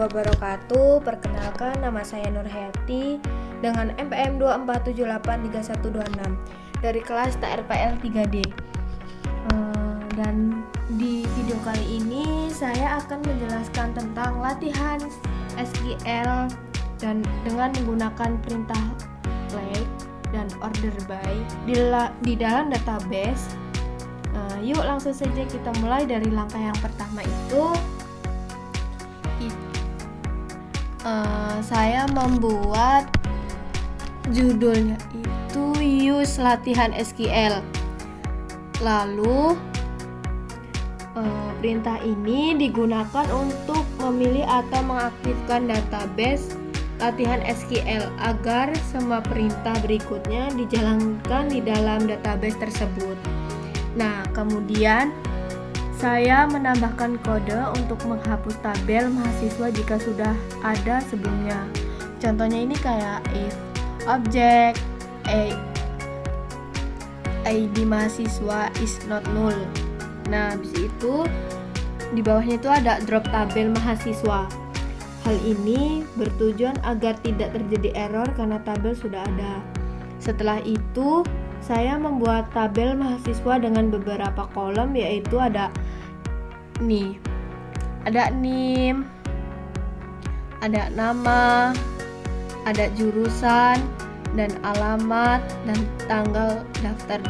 wabarakatuh. Perkenalkan, nama saya Nur Hayati dengan NPM 24783126 dari kelas TRPL 3D. Dan di video kali ini saya akan menjelaskan tentang latihan SQL dan dengan menggunakan perintah like dan order by di dalam database. Yuk langsung saja kita mulai dari langkah yang pertama itu. Saya membuat judulnya itu use latihan SQL. Lalu perintah ini digunakan untuk memilih atau mengaktifkan database latihan SQL agar semua perintah berikutnya dijalankan di dalam database tersebut. Nah, kemudian saya menambahkan kode untuk menghapus tabel mahasiswa jika sudah ada sebelumnya. Contohnya ini kayak if object ID mahasiswa is not null. Nah, habis itu di bawahnya itu ada drop tabel mahasiswa. Hal ini bertujuan agar tidak terjadi error karena tabel sudah ada. Setelah itu, saya membuat tabel mahasiswa dengan beberapa kolom, yaitu ada name, ada nama, ada jurusan, dan alamat, dan tanggal daftar.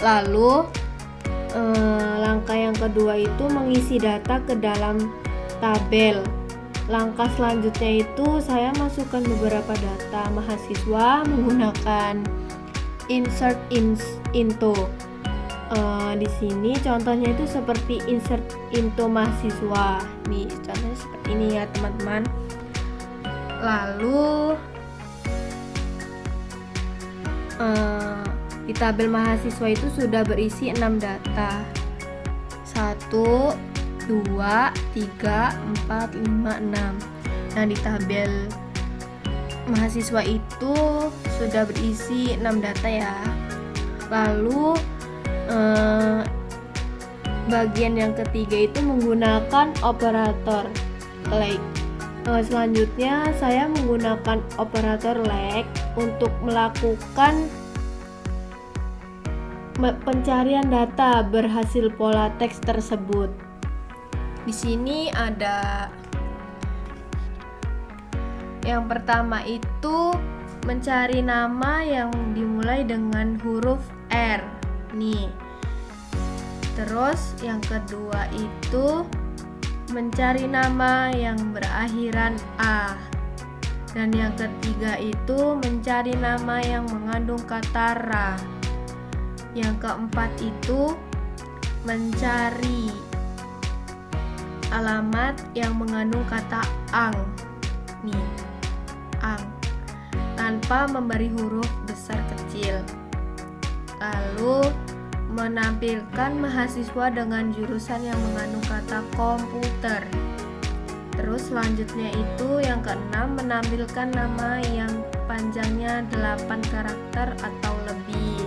Lalu langkah yang kedua itu mengisi data ke dalam tabel. Langkah selanjutnya itu saya masukkan beberapa data mahasiswa menggunakan insert into. Di sini contohnya itu seperti insert into mahasiswa. Nih, contohnya seperti ini ya, teman-teman. Lalu di tabel mahasiswa itu sudah berisi 6 data. 1, 2, 3, 4, 5, 6. Nah, di tabel mahasiswa itu sudah berisi 6 data ya. Lalu bagian yang ketiga itu menggunakan operator like. Selanjutnya saya menggunakan operator like untuk melakukan pencarian data berhasil pola teks tersebut. Di sini ada yang pertama itu mencari nama yang dimulai dengan huruf R. Nih. Terus yang kedua itu mencari nama yang berakhiran A. Dan yang ketiga itu mencari nama yang mengandung kata ra. Yang keempat itu mencari alamat yang mengandung kata ang. Nih, ang, tanpa memberi huruf besar kecil. Lalu menampilkan mahasiswa dengan jurusan yang mengandung kata komputer. Terus selanjutnya itu yang keenam menampilkan nama yang panjangnya 8 karakter atau lebih.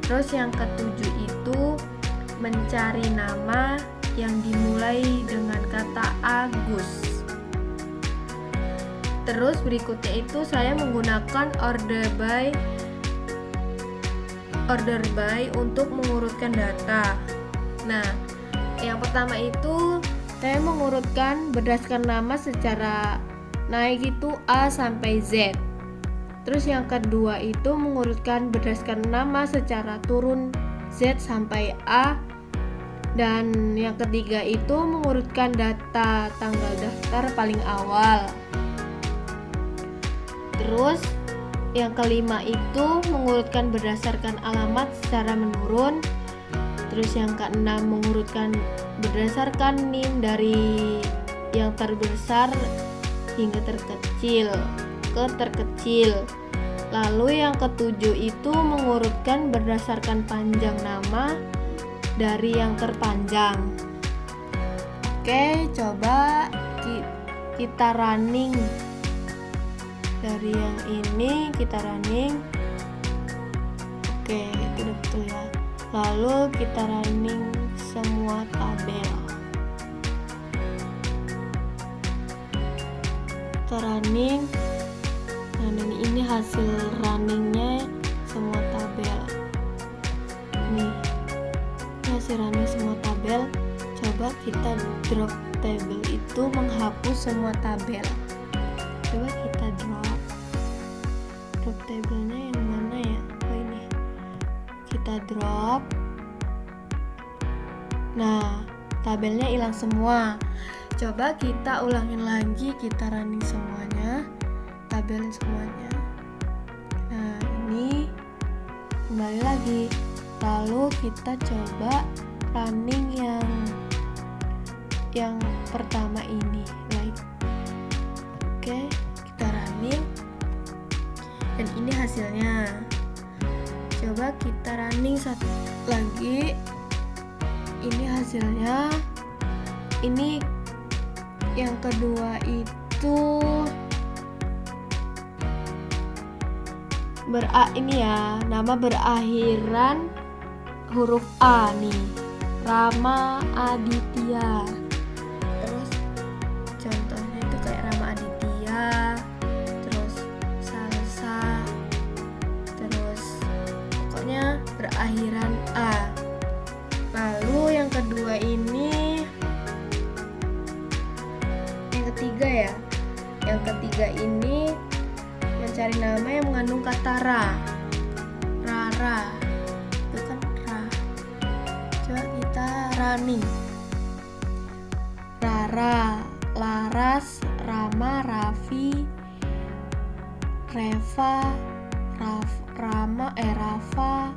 Terus yang ketujuh itu mencari nama yang dimulai dengan kata Agus. Terus berikutnya itu saya menggunakan order by untuk mengurutkan data. Nah, yang pertama itu saya mengurutkan berdasarkan nama secara naik itu A sampai Z. Terus yang kedua itu mengurutkan berdasarkan nama secara turun Z sampai A. Dan yang ketiga itu mengurutkan data tanggal daftar paling awal. Terus yang kelima itu mengurutkan berdasarkan alamat secara menurun. Terus yang keenam mengurutkan berdasarkan NIM dari yang terbesar hingga terkecil ke terkecil. Lalu yang ketujuh itu mengurutkan berdasarkan panjang nama dari yang terpanjang. Oke, coba kita running. Dari yang ini kita running. Oke, itu udah betul ya. Lalu kita running semua tabel. kita running. Nah, ini hasil runningnya semua tabel. Nih, ini hasil running semua tabel. Coba kita drop table itu menghapus semua tabel. Coba kita drop tabelnya yang mana ya? Oh, ini. Kita drop. Nah, tabelnya hilang semua. Coba kita ulangin lagi, kita running semuanya, tabelin semuanya. Nah, ini kembali lagi. Lalu kita coba running yang pertama ini, like. Oke, kita running. Dan ini hasilnya. Coba kita running satu lagi. Ini hasilnya. Ini yang kedua itu ini ya, nama berakhiran huruf A nih, Rama Aditya. Terus contohnya itu kayak Rama Aditya, terus Salsa, terus pokoknya berakhiran A. Lalu yang kedua ini, yang ketiga ya, yang ketiga ini mencari nama yang mengandung kata Rara, itu kan Ra. Coba kita running. Rara, Laras, Rama, Raffi, Reva, Rama, Rafa,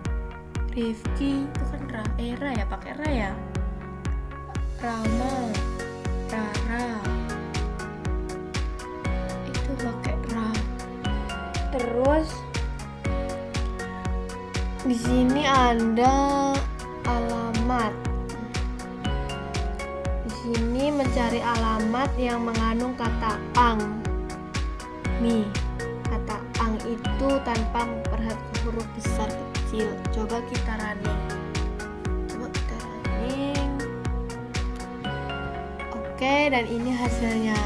Rifki, itu kan Ra ya, pakai Ra ya. Rama, Rara, itu pakai Ra. Terus di sini ada alamat. Di sini mencari alamat yang mengandung kata ang. Nih, kata ang itu tanpa memperhatikan huruf besar kecil. Coba kita running. Oke, dan ini hasilnya.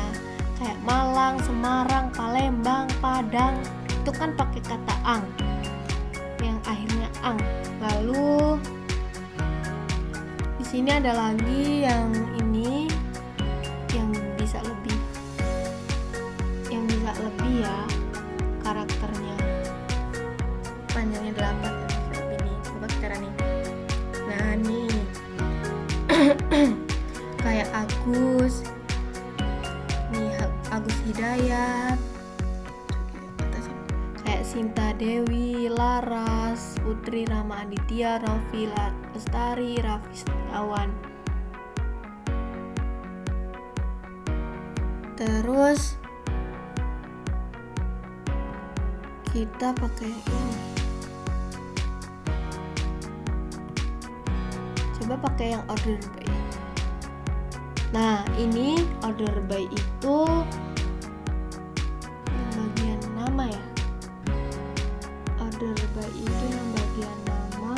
Kayak Malang, Semarang, Palembang, Padang, itu kan pakai kata ang, yang akhirnya ang. Lalu di sini ada lagi yang ini, yang bisa lebih ya karakternya, panjangnya 8 ya, bisa lebih nih. Coba kita running. Nah nih kayak Agus Hidayat, kayak Sinta Dewi, Laras, Putri Rama Aditya, Raffi Lestari, Raffi Setiawan. Terus kita pakai ini. Coba pakai yang order by. Nah, ini order by itu yang bagian nama ya. Order by itu yang bagian nama.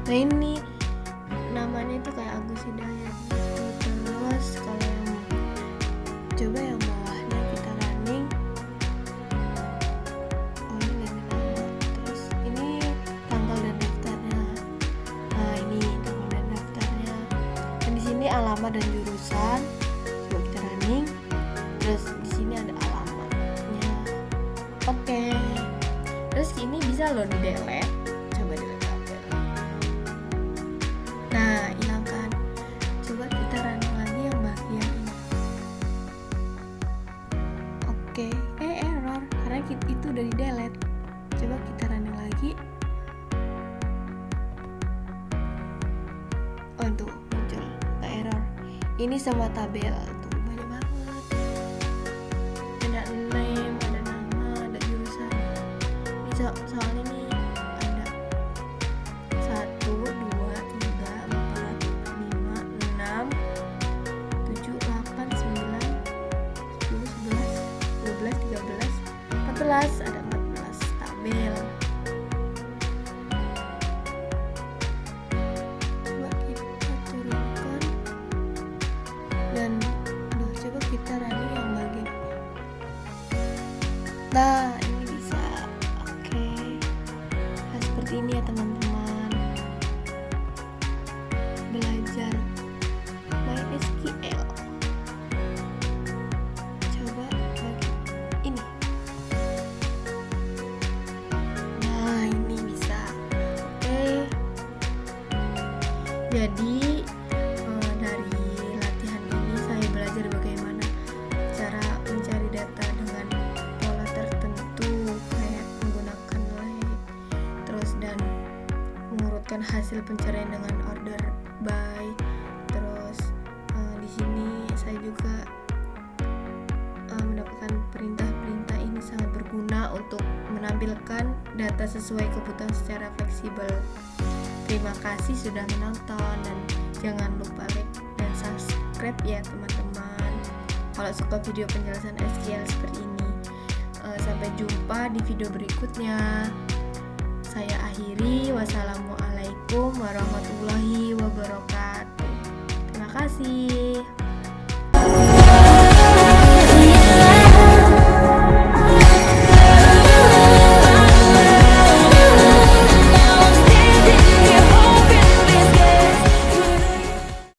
Nah, ini namanya itu kayak Agus Hidayat gitu. Terus kalau yang coba yang bawahnya kita running. Oh, ini nama. Terus ini tanggal dan daftarnya. Nah, ini tanggal dan daftarnya. Dan di sini alamat dan jurusan. Coba kita running. Terus di sini ada alamatnya. Oke. Terus ini bisa loh di delete. Coba delete. Nah, hilangkan. Coba kita running lagi yang bagian ini. Oke, error karena itu udah di delete. Coba kita running lagi. Oh, itu muncul, nggak error. Ini semua tabel tuh, banyak banget. Ada name, ada nama, ada jurusan. Ini soalnya nih ada 1, 2, 3, 4, 5, 6, 7, 8, 9, 10, 11, 12, 13, 14. Ada 14 tabel. seperti ini ya teman-teman. Belajar MySQL. Coba bagi ini. Nah, ini bisa. Oke. Jadi dari latihan ini saya belajar bagaimana cara mencari data dengan pola tertentu, kayak menggunakan like, terus dan mengurutkan hasil pencarian dengan order by. Terus di sini saya juga mendapatkan perintah-perintah ini sangat berguna untuk menampilkan data sesuai kebutuhan secara fleksibel. Terima kasih sudah menonton dan jangan lupa like dan subscribe ya teman-teman. Kalau suka video penjelasan SQL seperti ini, sampai jumpa di video berikutnya. Saya akhiri. Wassalamualaikum warahmatullahi wabarakatuh. Terima kasih.